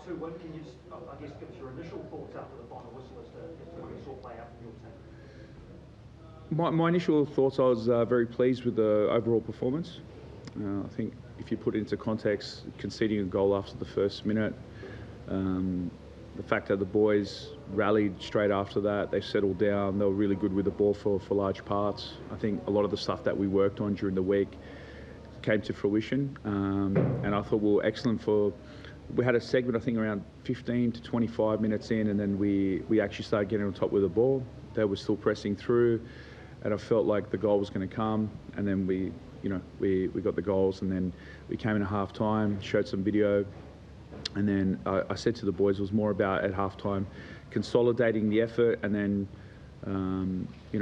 5-2 win. Can you just, I guess, give us your initial thoughts after the final whistle as to what you saw play out from your team? My initial thoughts, I was very pleased with the overall performance. I think if you put it into context, conceding a goal after the first minute, the fact that the boys rallied straight after that, they settled down, they were really good with the ball for large parts. I think a lot of the stuff that we worked on during the week came to fruition, and I thought we were excellent we had a segment, I think, around 15 to 25 minutes in, and then we actually started getting on top with the ball. They were still pressing through, and I felt like the goal was going to come, and then we got the goals, and then we came in at half-time, showed some video, and then I said to the boys it was more about at half-time consolidating the effort and then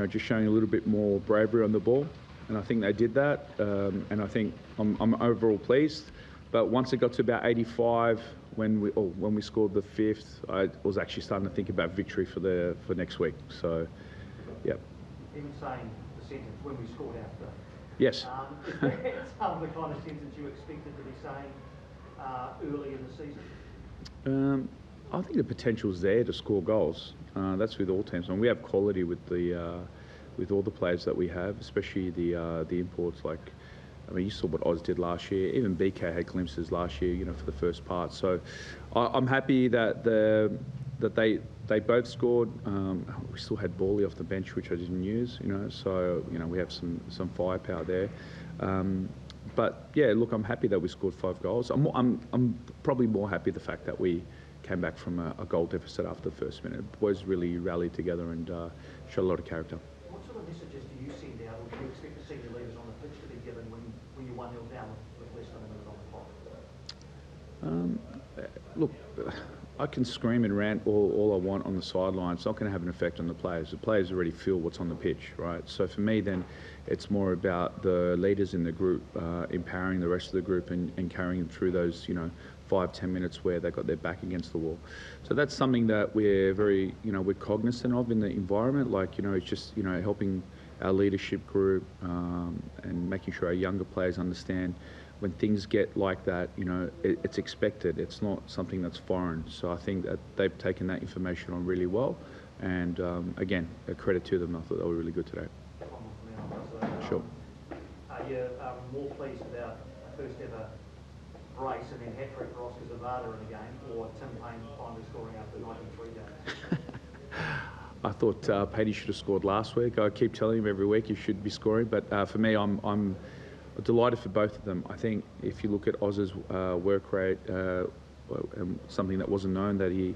just showing a little bit more bravery on the ball, and I think they did that, and I think I'm overall pleased. But once it got to about 85, when we scored the fifth, I was actually starting to think about victory for next week. So, yeah. Even saying the sentence when we scored after. Yes. Is that some of the kind of sentence you expected to be saying early in the season? I think the potential is there to score goals. That's with all teams. And we have quality with all the players that we have, especially the imports. Like, I mean, you saw what Oz did last year. Even BK had glimpses last year, for the first part. So I'm happy that they both scored. We still had Bawley off the bench, which I didn't use. So we have some firepower there. But yeah, look, I'm happy that we scored 5 goals. I'm probably more happy the fact that we came back from a goal deficit after the first minute. The boys really rallied together and showed a lot of character. What sort of messages do you send out, or do you expect the senior leaders on the pitch to be given when you're 1-0 down with less than a minute on the clock? Look, I can scream and rant all I want on the sideline. It's not going to have an effect on the players. The players already feel what's on the pitch, right? So for me, then, it's more about the leaders in the group empowering the rest of the group and carrying them through those, 5-10 minutes where they got their back against the wall. So that's something that we're very, we're cognizant of in the environment. Like, it's just, helping our leadership group and making sure our younger players understand when things get like that, it's expected. It's not something that's foreign. So I think that they've taken that information on really well. And again, a credit to them. I thought they were really good today. Sure. Are you more pleased about a first ever brace and then hat-trick for Oscar Zavada in a game, or Tim Payne finally scoring after 93 games? I thought Paddy should have scored last week. I keep telling him every week he should be scoring. But for me, I'm delighted for both of them. I think if you look at Oz's work rate, something that wasn't known, that he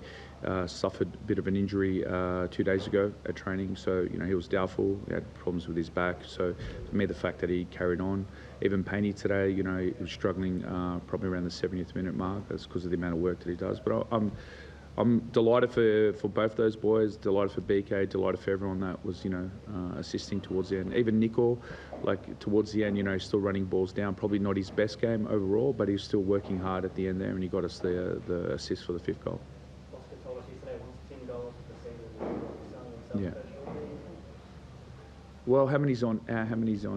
suffered a bit of an injury 2 days ago at training. So, he was doubtful. He had problems with his back. So, for me, the fact that he carried on. Even Payne today, he was struggling probably around the 70th minute mark. That's because of the amount of work that he does. But I'm delighted for both those boys, delighted for BK, delighted for everyone that was, assisting towards the end. Even Nico, like towards the end, he's still running balls down. Probably not his best game overall, but he's still working hard at the end there, and he got us the assist for the 5th goal. Oscar told us yesterday he wants 10 goals for the season. Yeah. Well, how many's on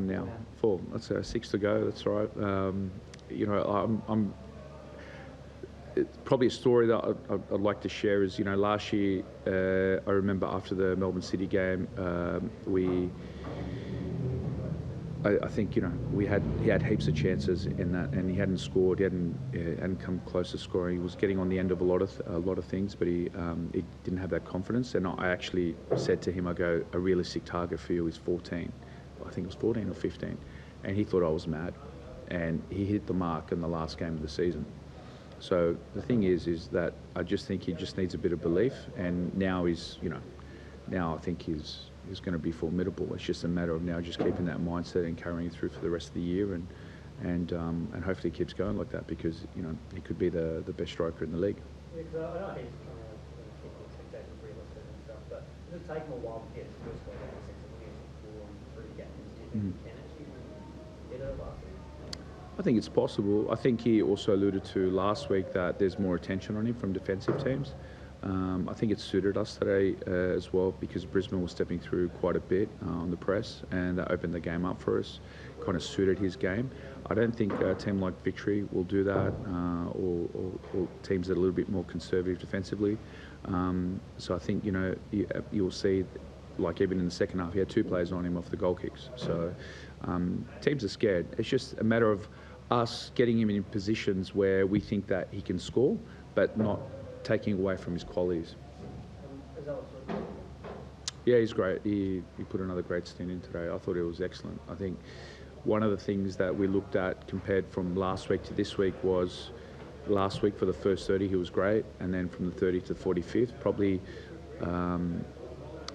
now? 4. That's 6 to go. That's right. It's probably a story that I'd like to share is, last year, I remember after the Melbourne City game, I think, he had heaps of chances in that, and he hadn't scored. He hadn't come close to scoring. He was getting on the end of a lot of things, but he didn't have that confidence. And I actually said to him, a realistic target for you is 14. I think it was 14 or 15, and he thought I was mad, and he hit the mark in the last game of the season. So the thing is that I just think he just needs a bit of belief, and now now I think he's going to be formidable. It's just a matter of now just keeping that mindset and carrying it through for the rest of the year, and hopefully he keeps going like that, because he could be the best striker in the league. Yeah, because I know he's coming out with expectations realistic and stuff, but does it take him a while to get his first goal out of 6 or 3 games? Do you think he can actually get it last week? I think it's possible. I think he also alluded to last week that there's more attention on him from defensive teams. I think it suited us today as well because Brisbane was stepping through quite a bit on the press, and that opened the game up for us. Kind of suited his game. I don't think a team like Victory will do that, or teams that are a little bit more conservative defensively. So I think you'll see, like even in the second half, he had 2 players on him off the goal kicks. So teams are scared. It's just a matter of us getting him in positions where we think that he can score, but not taking away from his qualities. Yeah, he's great. He put another great stint in today. I thought it was excellent. I think one of the things that we looked at compared from last week to this week was last week for the first 30 he was great, and then from the 30 to the 45th probably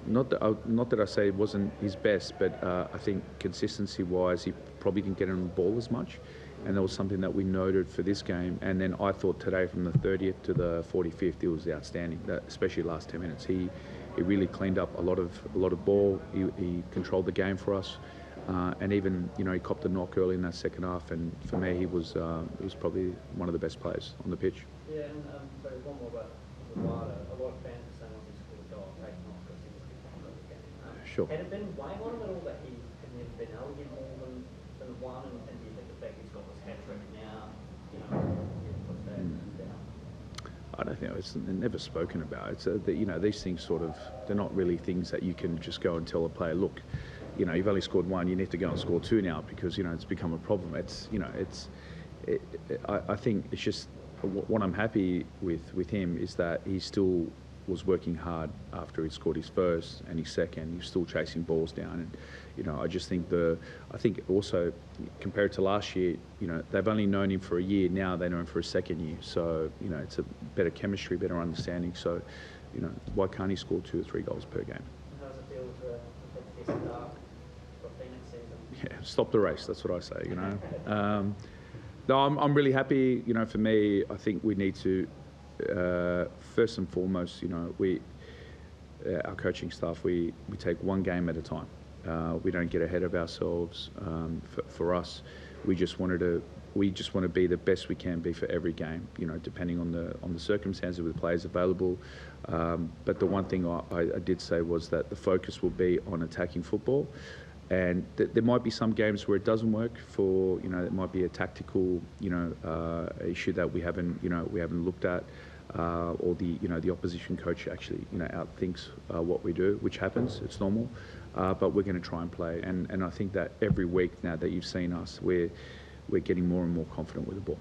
not that I say it wasn't his best, but I think consistency wise he probably didn't get on the ball as much, and that was something that we noted for this game. And then I thought today from the 30th to the 45th it was outstanding, especially last 10 minutes. He really cleaned up a lot of ball. He controlled the game for us, and even he copped a knock early in that second half. And for me, he was probably one of the best players on the pitch. Yeah, and so one more about Wilder. A lot of fans are saying he scored a goal taken off because he was kicked out of the game. Sure. Had it been weighing on him at all that he had never been able to get more than one, and do you think the fact he's got this hat trick now, puts that down? I don't think it's never spoken about. It's these things they're not really things that you can just go and tell a player, look, you've only scored 1, you need to go and score 2 now because it's become a problem. I think it's just what I'm happy with him is that he still was working hard after he scored his first and his second. He's still chasing balls down, and I just think I think also compared to last year, they've only known him for a year. Now they know him for a second year, so it's a better chemistry, better understanding. So why can't he score 2 or 3 goals per game? How does it feel to start for Phoenix season? Yeah, stop the race. That's what I say. No, I'm really happy. For me, I think we need to. First and foremost, our coaching staff, we take one game at a time. We don't get ahead of ourselves. For us, we just want to be the best we can be for every game. Depending on the circumstances with the players available. But the one thing I did say was that the focus will be on attacking football. And there might be some games where it doesn't work. It might be a tactical, issue that we haven't looked at, or the opposition coach actually, outthinks what we do, which happens. It's normal, but we're going to try and play. And I think that every week now that you've seen us, we're getting more and more confident with the ball.